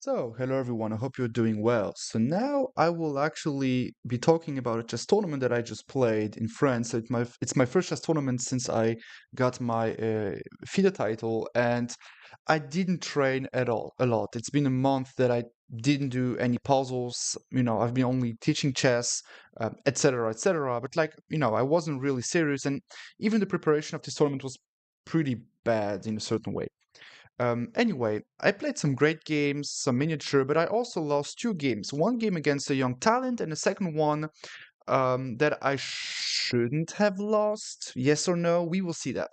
So, hello everyone, I hope you're doing well. So now I will actually be talking about a chess tournament that I just played in France. So it's my first chess tournament since I got my FIDE title, and I didn't train at all, a lot. It's been a month that I didn't do any puzzles. I've been only teaching chess, etc., etc. But I wasn't really serious, and even the preparation of this tournament was pretty bad in a certain way. Anyway, I played some great games, some miniature, but I also lost two games. One game against a young talent, and the second one that I shouldn't have lost. Yes or no? We will see that.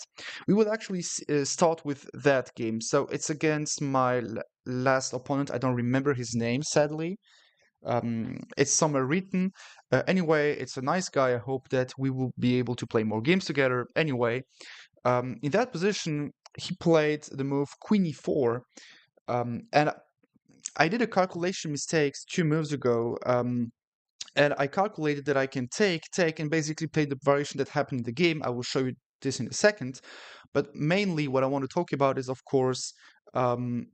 We will actually start with that game. So it's against my last opponent. I don't remember his name, sadly. It's somewhere written. Anyway, it's a nice guy. I hope that we will be able to play more games together. Anyway, in that position, he played the move Queen e4, and I did a calculation mistakes 2 moves ago, and I calculated that I can take, and basically play the variation that happened in the game. I will show you this in a second. But mainly what I want to talk about is, of course, the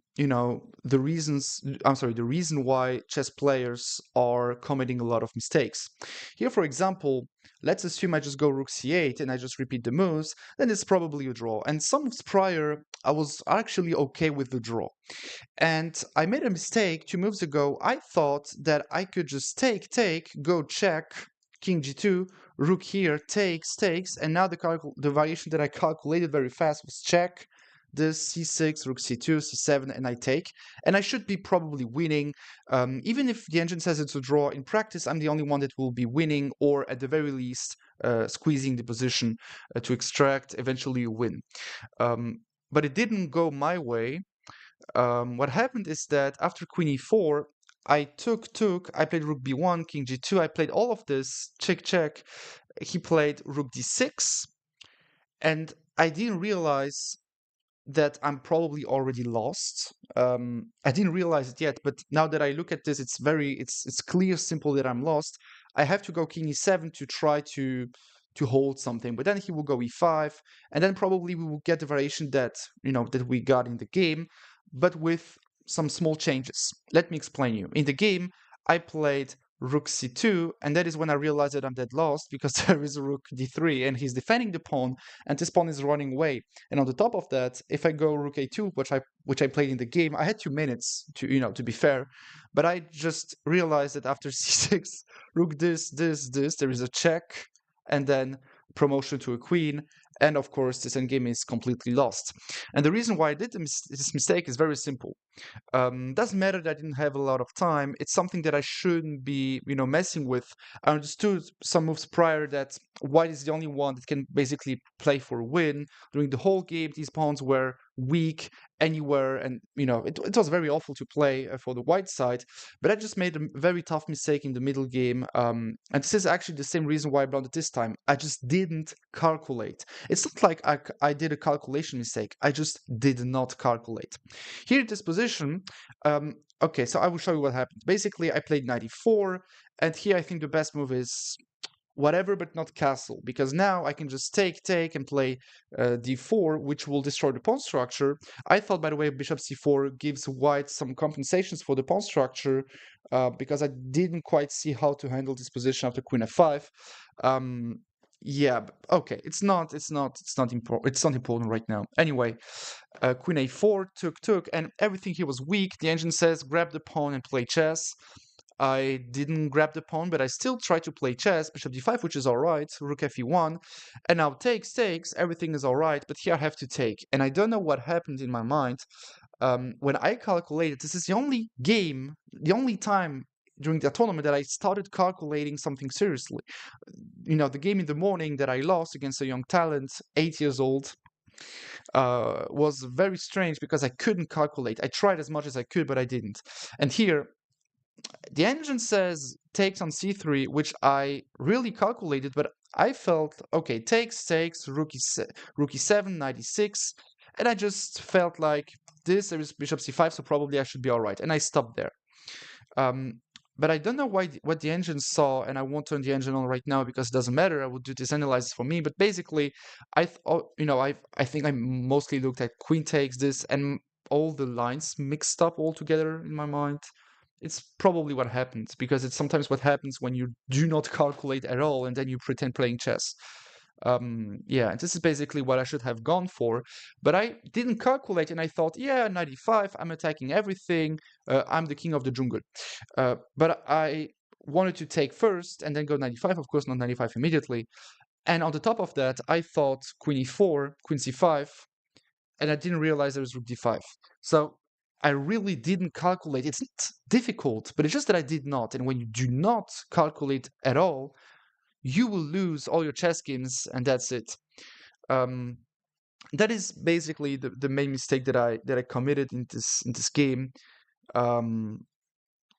reasons, the reason why chess players are committing a lot of mistakes. Here, for example, let's assume I just go rook c8 and I just repeat the moves, then it's probably a draw. And some moves prior, I was actually okay with the draw. And I made a mistake 2 moves ago. I thought that I could just take, go check, king g2, rook here, takes, and now the variation that I calculated very fast was check, this c6, rook c2, c7, and I take. And I should be probably winning. Even if the engine says it's a draw, in practice I'm the only one that will be winning, or at the very least squeezing the position to extract eventually a win. But it didn't go my way. What happened is that after queen e4, I took, I played rook b1, king g2, I played all of this, check. He played rook d6, and I didn't realize that I'm probably already lost. I didn't realize it yet, but now that I look at this, it's clear, simple that I'm lost. I have to go king e7 to try to hold something, but then he will go e5, and then probably we will get the variation that we got in the game, but with some small changes. Let me explain you. In the game, I played rook c2, and that is when I realized that I'm dead lost, because there is a rook d3 and he's defending the pawn, and this pawn is running away. And on the top of that, if I go rook a2, which I played in the game, I had 2 minutes to be fair, but I just realized that after c6, rook this, there is a check, and then promotion to a queen, and of course this endgame is completely lost. And the reason why I did this mistake is very simple. Doesn't matter that I didn't have a lot of time. It's something that I shouldn't be, messing with. I understood some moves prior that white is the only one that can basically play for a win. During the whole game, these pawns were weak anywhere, and it was very awful to play for the white side. But I just made a very tough mistake in the middle game, and this is actually the same reason why I blundered this time. I just didn't calculate. It's not like I did a calculation mistake. I just did not calculate. Here at this position, okay, so I will show you what happened. Basically, I played knight e4, and here I think the best move is whatever but not castle, because now I can just take and play d4, which will destroy the pawn structure. I thought, by the way, bishop c4 gives white some compensations for the pawn structure, because I didn't quite see how to handle this position after queen f5. Yeah, okay, it's not important. It's not important right now. Anyway, queen a4 took, and everything here was weak. The engine says grab the pawn and play chess. I didn't grab the pawn, but I still tried to play chess. Bishop d5, which is all right. Rook fe1, and now takes. Everything is all right, but here I have to take, and I don't know what happened in my mind. When I calculated, this is the only game, the only time during the tournament that I started calculating something seriously. The game in the morning that I lost against a young talent, 8 years old, was very strange because I couldn't calculate. I tried as much as I could, but I didn't. And here, the engine says takes on c3, which I really calculated, but I felt, okay, takes, rook e7, knight e6, and I just felt like there is bishop c5, so probably I should be all right, and I stopped there. But I don't know what the engine saw, and I won't turn the engine on right now because it doesn't matter. I will do this analysis for me. But basically, I think I mostly looked at queen takes this, and all the lines mixed up all together in my mind. It's probably what happens because it's sometimes what happens when you do not calculate at all and then you pretend playing chess. Yeah, and this is basically what I should have gone for, but I didn't calculate and I thought, yeah, 95, I'm attacking everything, I'm the king of the jungle. But I wanted to take first and then go 95, of course, not 95 immediately. And on the top of that, I thought queen e4, queen c5, and I didn't realize there was rook d5. So I really didn't calculate. It's not difficult, but it's just that I did not. And when you do not calculate at all, you will lose all your chess games, and that's it. Um, that is basically the main mistake that I committed in this game. Um,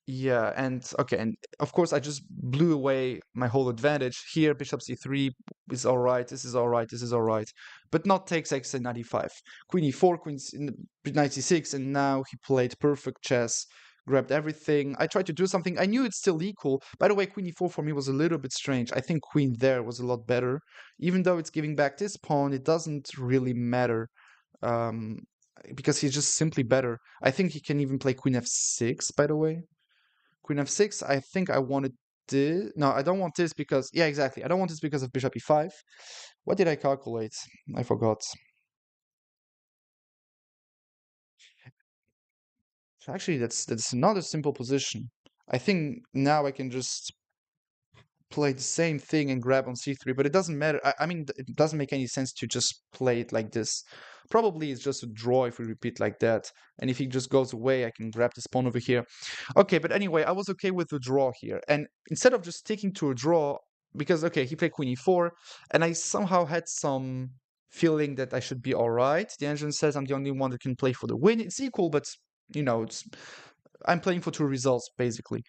yeah, and okay, and of course I just blew away my whole advantage. Here, bishop c3 is all right, this is all right, this is all right, but not takes x and 95. Queen e4, queen in 96, and now he played perfect chess, grabbed everything. I tried to do something. I knew it's still equal. By the way, queen e4 for me was a little bit strange. I think queen there was a lot better. Even though it's giving back this pawn, it doesn't really matter. Um, because he's just simply better. I think he can even play queen f6, by the way. Queen f6, I think I wanted this. No, I don't want this because, yeah, exactly. I don't want this because of bishop e5. What did I calculate? I forgot. So actually, that's not a simple position. I think now I can just play the same thing and grab on c3, but it doesn't matter. I mean, it doesn't make any sense to just play it like this. Probably it's just a draw if we repeat like that. And if he just goes away, I can grab this pawn over here. Okay, but anyway, I was okay with the draw here. And instead of just sticking to a draw, because, okay, he played queen e4, and I somehow had some feeling that I should be all right. The engine says I'm the only one that can play for the win. It's equal, but, I'm playing for two results, basically.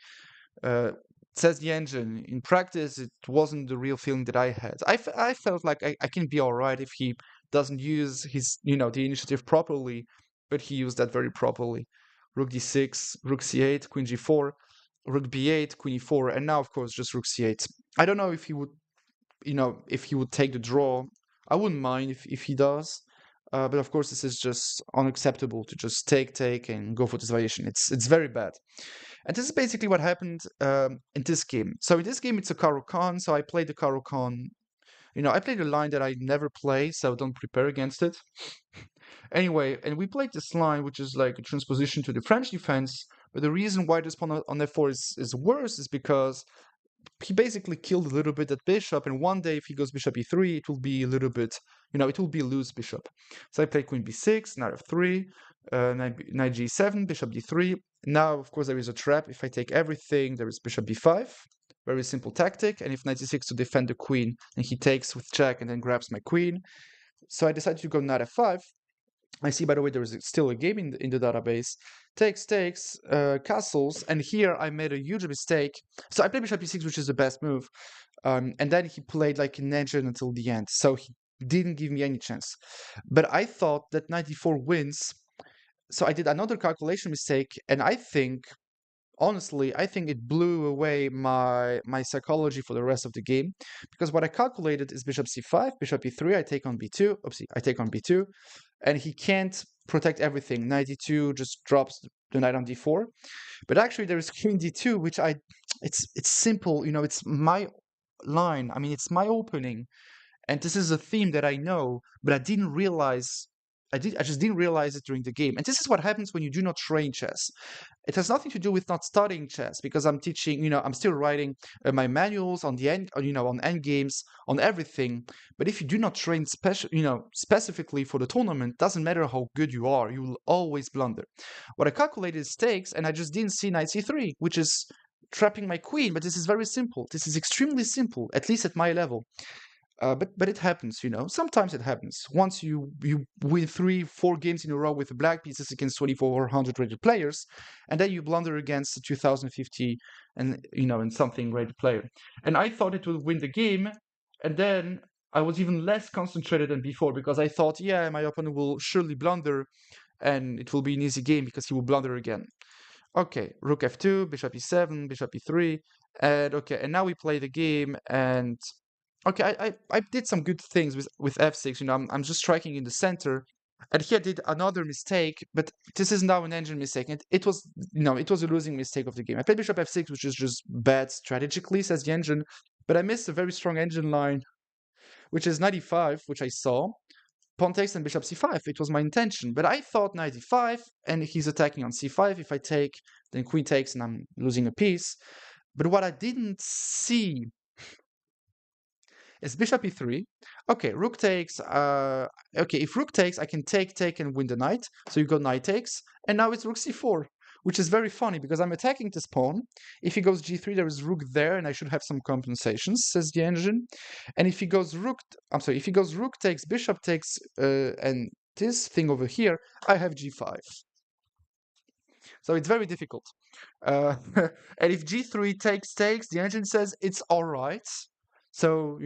Uh, Says the engine. In practice, it wasn't the real feeling that I had. I felt like I can be all right if he doesn't use his, the initiative properly, but he used that very properly. Rook d6, rook c8, queen g4, rook b8, queen e4, and now, of course, just rook c8. I don't know if he would, if he would take the draw. I wouldn't mind if he does. But of course, this is just unacceptable to just take, and go for this variation. It's very bad. And this is basically what happened in this game. So in this game, it's a Caro-Kann. So I played the Caro-Kann. I played a line that I never play, so don't prepare against it. Anyway, and we played this line, which is like a transposition to the French defense. But the reason why this pawn on f4 is worse is because he basically killed a little bit that bishop, and one day if he goes bishop e3, it will be a little bit, it will be a loose bishop. So I played queen b6, knight f3, knight g7, bishop d3. Now, of course, there is a trap. If I take everything, there is bishop b5. Very simple tactic. And if knight c6 to defend the queen, and he takes with check and then grabs my queen. So I decided to go knight f5. I see, by the way, there is still a game in the database. Takes, castles, and here I made a huge mistake. So I played bishop e6, which is the best move, and then he played like an engine until the end, so he didn't give me any chance. But I thought that knight e4 wins, so I did another calculation mistake, and honestly, I think it blew away my psychology for the rest of the game, because what I calculated is bishop c5, bishop e3, I take on b2, oopsie, I take on b2, and he can't protect everything. Knight d2 just drops the knight on d4, but actually there is queen d2, which it's simple, it's my line. I mean, it's my opening, and this is a theme that I know, but I didn't realize. I just didn't realize it during the game. And this is what happens when you do not train chess. It has nothing to do with not studying chess, because I'm teaching, I'm still writing my manuals on the end, on end games, on everything. But if you do not train specifically for the tournament, doesn't matter how good you are, you will always blunder. What I calculated is stakes, and I just didn't see knight c3, which is trapping my queen. But this is very simple. This is extremely simple, at least at my level. But it happens, Sometimes it happens. Once you win 3-4 games in a row with black pieces against 2,400 rated players, and then you blunder against a 2050 and something rated player. And I thought it would win the game, and then I was even less concentrated than before, because I thought, yeah, my opponent will surely blunder, and it will be an easy game because he will blunder again. Okay, rook f2, bishop e7, bishop e3, and okay, and now we play the game, and okay, I did some good things with f6. I'm just striking in the center, And here I did another mistake, but this is now an engine mistake. It was, it was a losing mistake of the game. I played bishop f6, which is just bad strategically, says the engine, but I missed a very strong engine line, which is knight e5, which I saw. Pawn takes and bishop c5. It was my intention, but I thought knight e5, and he's attacking on c5. If I take, then queen takes, and I'm losing a piece. But what I didn't see is bishop e3. Okay, rook takes. Okay, if rook takes, I can take, and win the knight. So you go knight takes, and now it's rook c4, which is very funny because I'm attacking this pawn. If he goes g3, there is rook there, and I should have some compensations, says the engine. And if he goes rook, I'm sorry, if he goes rook takes, bishop takes, and this thing over here, I have g5. So it's very difficult. And if g3 takes, the engine says it's all right. So,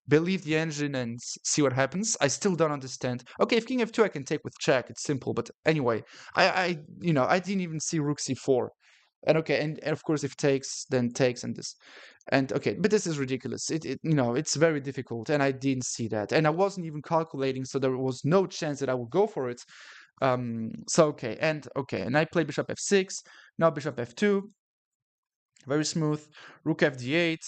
believe the engine and see what happens. I still don't understand. Okay, if king f2, I can take with check. It's simple. But anyway, I didn't even see rook c4. And okay, and of course, if takes, then takes, and this. And okay, but this is ridiculous. It's very difficult, and I didn't see that. And I wasn't even calculating, so there was no chance that I would go for it. So okay, and I play bishop f6, now bishop f2, very smooth, rook fd8,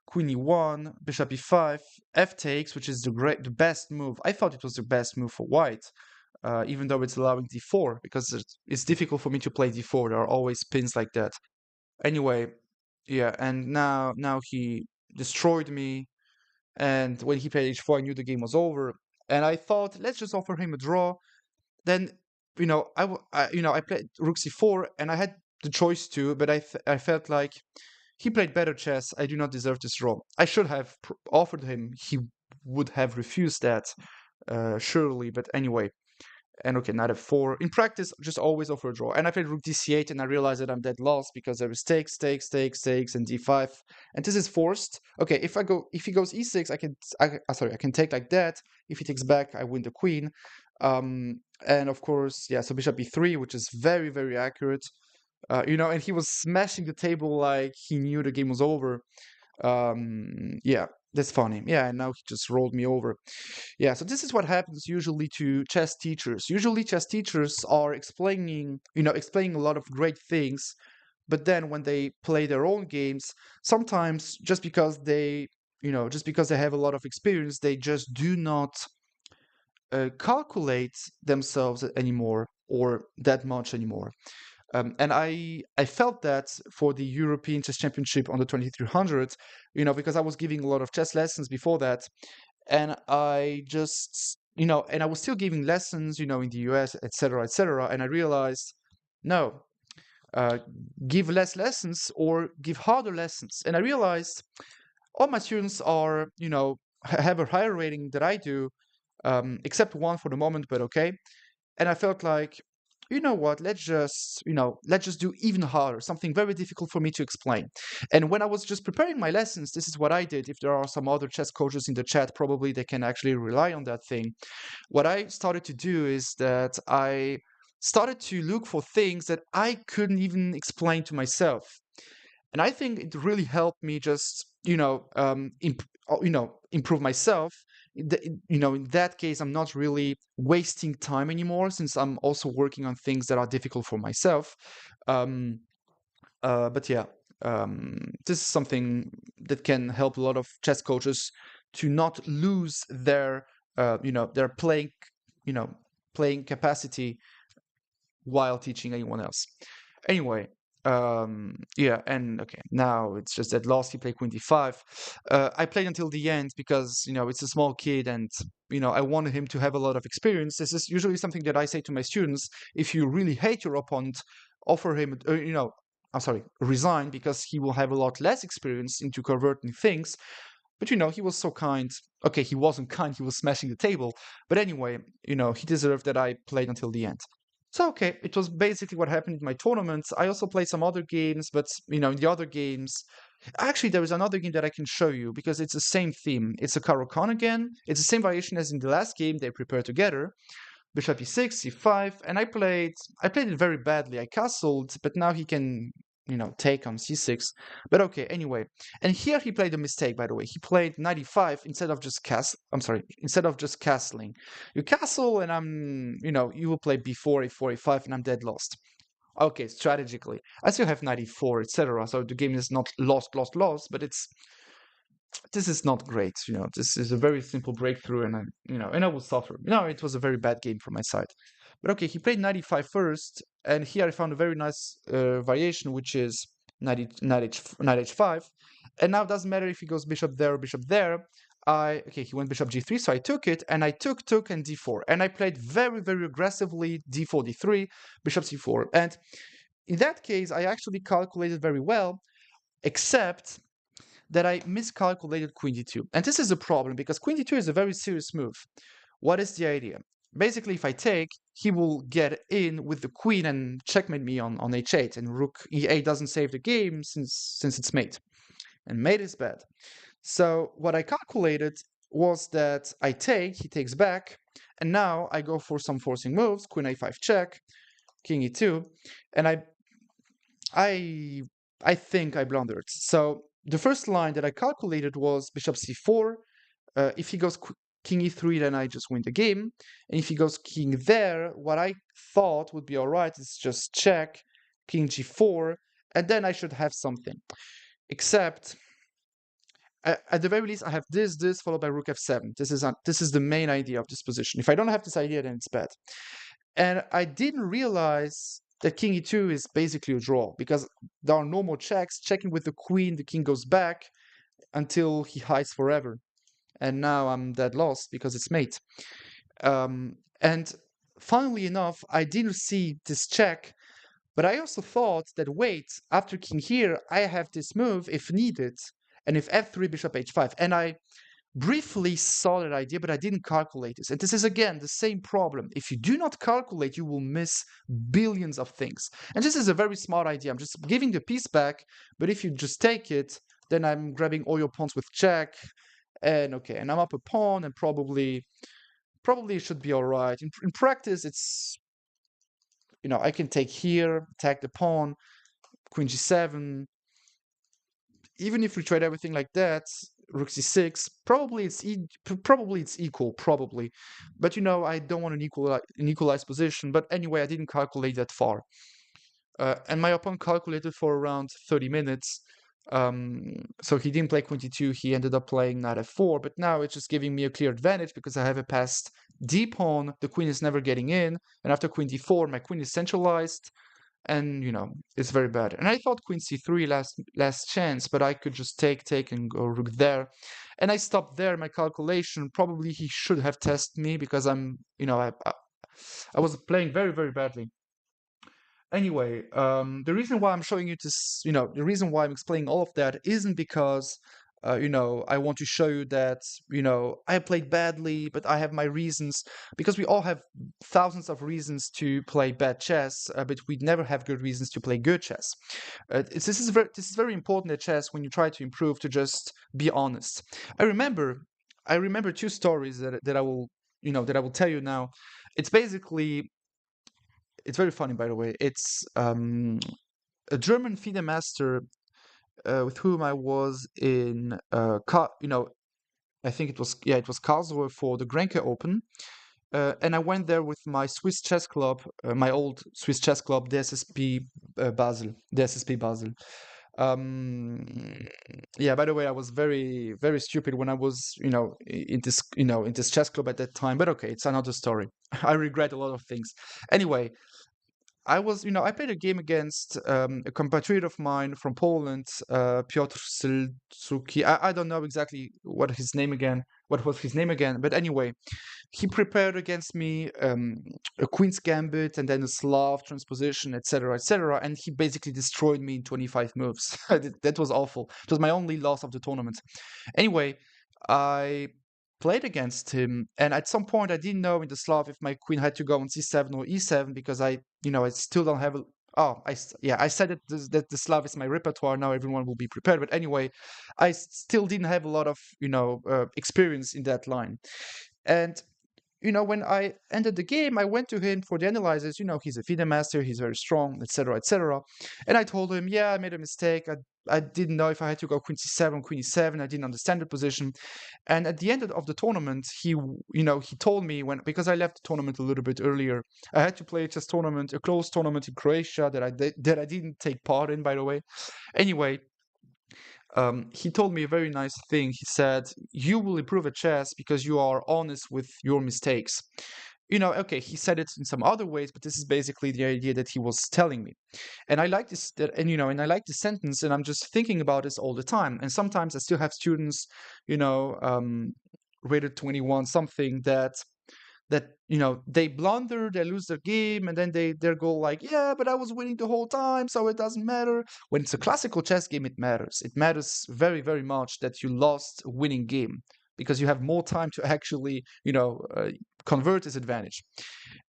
queen e1, bishop e5, f takes, which is the best move. I thought it was the best move for white, even though it's allowing d4, because it's difficult for me to play d4. There are always pins like that. Anyway, yeah, and now he destroyed me, and when he played h4, I knew the game was over, and I thought, let's just offer him a draw. Then, I played rook c4, and I had the choice to, but I felt like he played better chess. I do not deserve this draw. I should have offered him. He would have refused that, surely. But anyway, and okay, knight f4. In practice, just always offer a draw. And I played rook dc8, and I realized that I'm dead lost because there is takes, and d5, and this is forced. Okay, if he goes e6, I can take like that. If he takes back, I win the queen. And of course, yeah, so bishop e3, which is very, very accurate. And he was smashing the table like he knew the game was over. Yeah, that's funny. Yeah, and now he just rolled me over. Yeah, so this is what happens usually to chess teachers. Usually chess teachers are explaining a lot of great things, but then when they play their own games, sometimes just because they have a lot of experience, they just do not calculate themselves anymore, or that much anymore. And I felt that for the European Chess Championship on the 2300, because I was giving a lot of chess lessons before that, and I just, and I was still giving lessons, in the US, etc., etc., and I realized, no, give less lessons or give harder lessons. And I realized all my students are, have a higher rating than I do, except one for the moment, but okay. And I felt like, you know what, let's just do even harder, something very difficult for me to explain. And when I was just preparing my lessons, this is what I did. If there are some other chess coaches in the chat, probably they can actually rely on that thing. What I started to do is that I started to look for things that I couldn't even explain to myself. And I think it really helped me just, improve myself. In that case, I'm not really wasting time anymore, since I'm also working on things that are difficult for myself. But yeah, this is something that can help a lot of chess coaches to not lose their, their playing capacity while teaching anyone else. Anyway, yeah, and okay, now it's just that last he played queen d5. I played until the end because, it's a small kid, and, I wanted him to have a lot of experience. This is usually something that I say to my students. If you really hate your opponent, offer him, resign, because he will have a lot less experience into converting things. But, he was so kind. Okay, he wasn't kind, he was smashing the table. But anyway, he deserved that I played until the end. So, okay, it was basically what happened in my tournaments. I also played some other games, but, in the other games... Actually, there is another game that I can show you, because it's the same theme. It's a Caro-Kann again. It's the same variation as in the last game they prepared together. Bishop e6, c5, and I played it very badly. I castled, but now he can take on c6. But okay, anyway. And here he played a mistake, by the way. He played knight e5 instead of just instead of just castling. You castle and you will play b4, a4, a5, and I'm dead lost. Okay, strategically. I still have knight e4, etc. So the game is not lost, but this is not great. This is a very simple breakthrough, and I will suffer. It was a very bad game from my side. But okay, he played knight e5 first, and here I found a very nice variation, which is knight h5. And now it doesn't matter if he goes bishop there or bishop there. He went bishop g3, so I took it, and I took and d4, and I played very, very aggressively d4, d3, bishop c4, and in that case, I actually calculated very well, except that I miscalculated queen d2. And this is a problem because queen d2 is a very serious move. What is the idea? Basically, if I take, he will get in with the queen and checkmate me on h8, and rook e8 doesn't save the game since it's mate. And mate is bad. So what I calculated was that I take, he takes back, and now I go for some forcing moves, queen a5 check, king e2, and I think I blundered. So the first line that I calculated was bishop c4. If he goes king e3, then I just win the game. And if he goes king there, what I thought would be all right is just check, king g4, and then I should have something. Except, at the very least, I have this followed by rook f7. This is the main idea of this position. If I don't have this idea, then it's bad. And I didn't realize that king e2 is basically a draw, because there are normal checks. Checking with the queen, the king goes back until he hides forever. And now I'm dead lost because it's mate. And funnily enough, I didn't see this check, but I also thought that, wait, after king here, I have this move if needed, and if f3, bishop h5. And I briefly saw that idea, but I didn't calculate this. And this is, again, the same problem. If you do not calculate, you will miss billions of things. And this is a very smart idea. I'm just giving the piece back, but if you just take it, then I'm grabbing all your pawns with check, and okay, and I'm up a pawn, and probably it should be all right. In practice, it's, I can take here, attack the pawn, queen g7. Even if we trade everything like that, rook c6, probably it's equal, probably. But I don't want an equalized position. But anyway, I didn't calculate that far. And my opponent calculated for around 30 minutes. So he didn't play queen d2, he ended up playing knight f4, but now it's just giving me a clear advantage because I have a passed d pawn, the queen is never getting in, and after queen d4, my queen is centralized, and it's very bad. And I thought queen c3 last chance, but I could just take and go rook there, and I stopped there. My calculation, probably he should have tested me because I was playing very, very badly. Anyway, the reason why I'm showing you this, the reason why I'm explaining all of that isn't because, I want to show you that, I played badly, but I have my reasons, because we all have thousands of reasons to play bad chess, but we never have good reasons to play good chess. This is very important at chess when you try to improve, to just be honest. I remember two stories that I will, that I will tell you now. It's basically, it's very funny, by the way. It's a German FIDE master with whom I was in, I think it was Karlsruhe for the Grenke Open, and I went there with my Swiss chess club, my old Swiss chess club, DSSP Basel. Yeah, by the way, I was very, very stupid when I was, in this chess club at that time. But okay, it's another story. I regret a lot of things. Anyway, I was, I played a game against a compatriot of mine from Poland, Piotr Siltsuki. I don't know exactly what was his name again, but anyway, he prepared against me a Queen's Gambit and then a Slav transposition, etc., etc., and he basically destroyed me in 25 moves. That was awful. It was my only loss of the tournament. Anyway, I played against him, and at some point I didn't know in the Slav if my queen had to go on c7 or e7, because I still don't have I said that the Slav is my repertoire. Now everyone will be prepared, but anyway, I still didn't have a lot of experience in that line. And when I ended the game, I went to him for the analysis. He's a FIDE master, he's very strong, etc., etc. And I told him, yeah, I made a mistake. I didn't know if I had to go queen c7, queen e7. I didn't understand the position. And at the end of the tournament, he told me, because I left the tournament a little bit earlier, I had to play a chess tournament, a closed tournament in Croatia that I didn't take part in, by the way. Anyway, he told me a very nice thing. He said, "You will improve at chess because you are honest with your mistakes." Okay, he said it in some other ways, but this is basically the idea that he was telling me. And I like this, and I like this sentence, and I'm just thinking about this all the time. And sometimes I still have students, rated 21 something, that they blunder, they lose their game, and then they go like, yeah, but I was winning the whole time, so it doesn't matter. When it's a classical chess game, it matters. It matters very, very much that you lost a winning game, because you have more time to actually convert this advantage.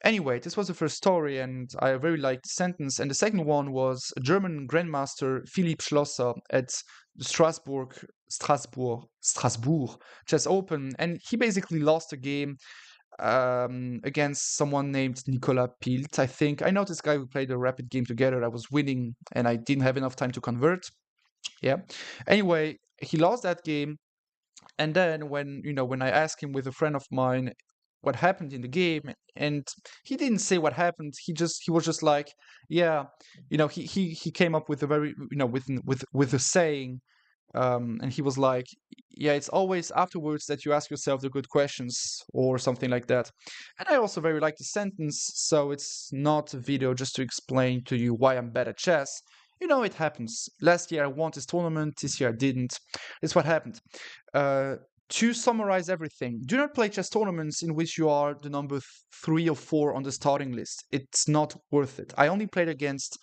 Anyway, this was the first story, and I very liked the sentence. And the second one was a German grandmaster, Philipp Schlosser, at the Strasbourg Chess Open, and he basically lost a game against someone named Nicolas Pilt, I think. I know this guy. We played a rapid game together. I was winning, and I didn't have enough time to convert. Yeah. Anyway, he lost that game, and then when I asked him with a friend of mine what happened in the game, and he didn't say what happened. He was just like, yeah, he came up with a very with a saying. And he was like, yeah, it's always afterwards that you ask yourself the good questions, or something like that. And I also very like the sentence, so it's not a video just to explain to you why I'm bad at chess. It happens. Last year I won this tournament, this year I didn't. It's what happened. To summarize everything, do not play chess tournaments in which you are the number 3 or 4 on the starting list. It's not worth it. I only played against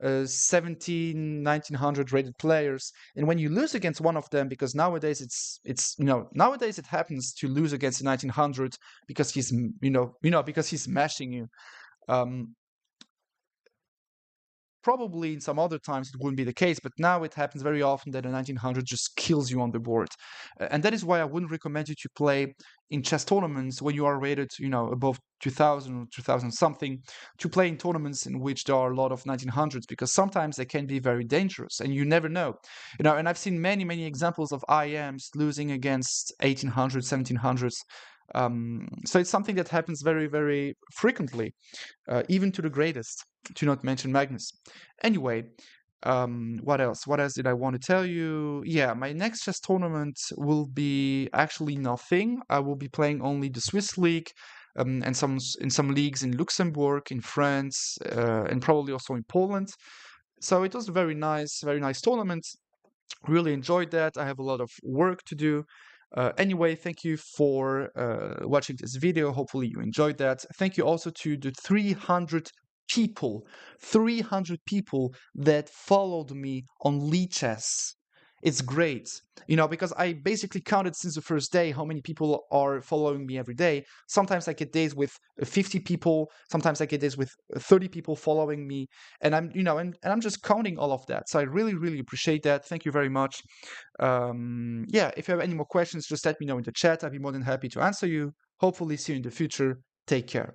1900 rated players, and when you lose against one of them, because nowadays nowadays it happens to lose against the 1900 because he's because he's smashing you. Probably in some other times it wouldn't be the case, but now it happens very often that a 1900 just kills you on the board. And that is why I wouldn't recommend you to play in chess tournaments when you are rated, above 2000 or 2000 something, to play in tournaments in which there are a lot of 1900s, because sometimes they can be very dangerous and you never know. And I've seen many, many examples of IMs losing against 1800s, 1700s. So it's something that happens very, very frequently, even to the greatest, to not mention Magnus. Anyway, what else? What else did I want to tell you? Yeah, my next chess tournament will be actually nothing. I will be playing only the Swiss League, and some leagues in Luxembourg, in France, and probably also in Poland. So it was a very nice tournament. Really enjoyed that. I have a lot of work to do. Anyway, thank you for watching this video. Hopefully you enjoyed that. Thank you also to the 300 people that followed me on Lichess. It's great, because I basically counted since the first day how many people are following me every day. Sometimes I get days with 50 people, sometimes I get days with 30 people following me, and I'm, and I'm just counting all of that. So I really, really appreciate that. Thank you very much. Yeah, if you have any more questions, just let me know in the chat. I'd be more than happy to answer you. Hopefully see you in the future. Take care.